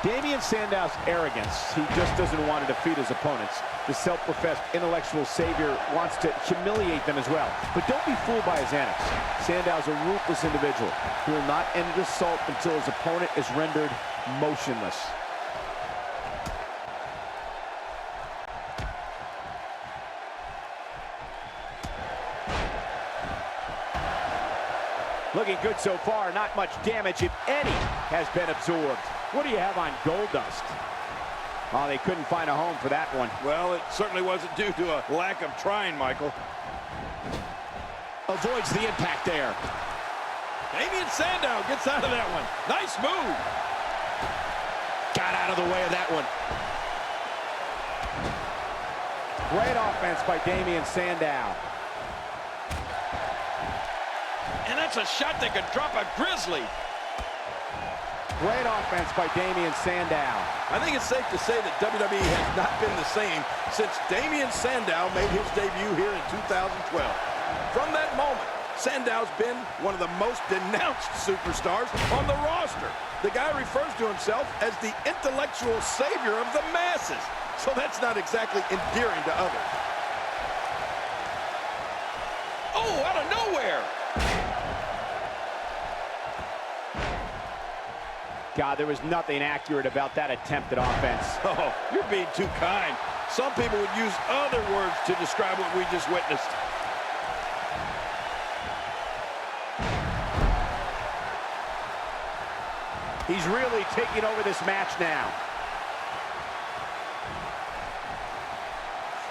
Damien Sandow's arrogance, he just doesn't want to defeat his opponents. The self-professed intellectual savior wants to humiliate them as well. But don't be fooled by his antics. Sandow's a ruthless individual who will not end his assault until his opponent is rendered motionless. Looking good so far. Not much damage, if any, has been absorbed. What do you have on Goldust? Oh, they couldn't find a home for that one. Well, it certainly wasn't due to a lack of trying, Michael. Avoids the impact there. Damien Sandow gets out of that one. Nice move. Got out of the way of that one. Great offense by Damien Sandow. And that's a shot that could drop a grizzly. Great offense by Damien Sandow. I think it's safe to say that WWE has not been the same since Damien Sandow made his debut here in 2012. From that moment, Sandow's been one of the most denounced superstars on the roster. The guy refers to himself as the intellectual savior of the masses. So that's not exactly endearing to others. Oh, out of nowhere! God, there was nothing accurate about that attempt at offense. Oh, you're being too kind. Some people would use other words to describe what we just witnessed. He's really taking over this match now.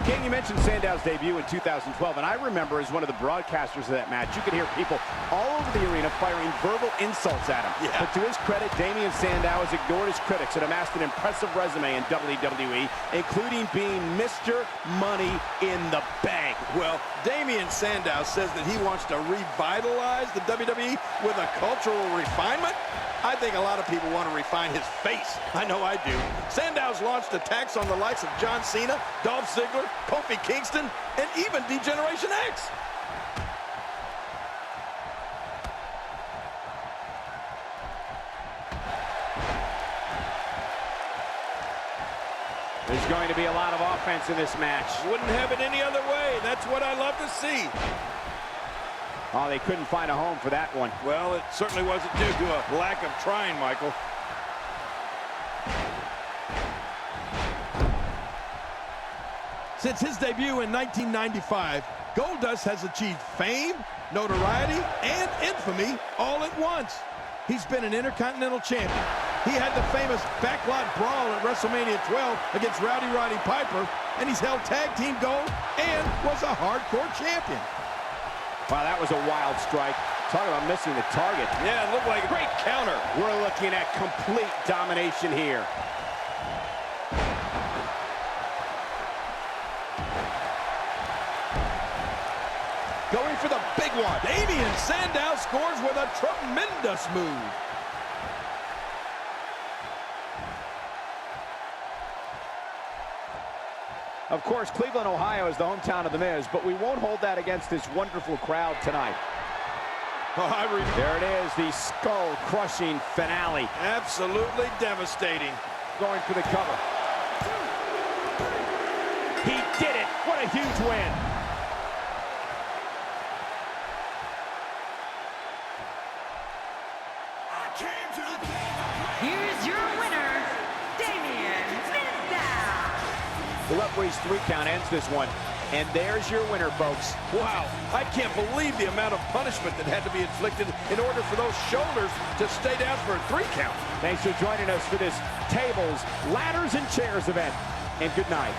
King, you mentioned Sandow's debut in 2012, and I remember as one of the broadcasters of that match, you could hear people all over the arena firing verbal insults at him. Yeah. But to his credit, Damien Sandow has ignored his critics and amassed an impressive resume in WWE, including being Mr. Money in the Bank. Well, Damien Sandow says that he wants to revitalize the WWE with a cultural refinement. I think a lot of people want to refine his face. I know I do. Sandow's launched attacks on the likes of John Cena, Dolph Ziggler, Kofi Kingston, and even D-Generation X. There's going to be a lot of offense in this match. Wouldn't have it any other way. That's what I love to see. Oh, they couldn't find a home for that one. Well, it certainly wasn't due to a lack of trying, Michael. Since his debut in 1995, Goldust has achieved fame, notoriety, and infamy all at once. He's been an Intercontinental Champion. He had the famous backlot brawl at WrestleMania 12 against Roddy Piper, and he's held tag team gold and was a hardcore champion. Wow, that was a wild strike. Talk about missing the target. Yeah, it looked like a great counter. We're looking at complete domination here. Going for the big one. Damien Sandow scores with a tremendous move. Of course, Cleveland, Ohio is the hometown of The Miz, but we won't hold that against this wonderful crowd tonight. Oh, there it is, the skull-crushing finale. Absolutely devastating. Going for the cover. He did it! What a huge win! Here's your winner, Damien Mizdow. The referee's 3 count ends this one. And there's your winner, folks. Wow, I can't believe the amount of punishment that had to be inflicted in order for those shoulders to stay down for a 3 count. Thanks for joining us for this tables, ladders, and chairs event. And good night.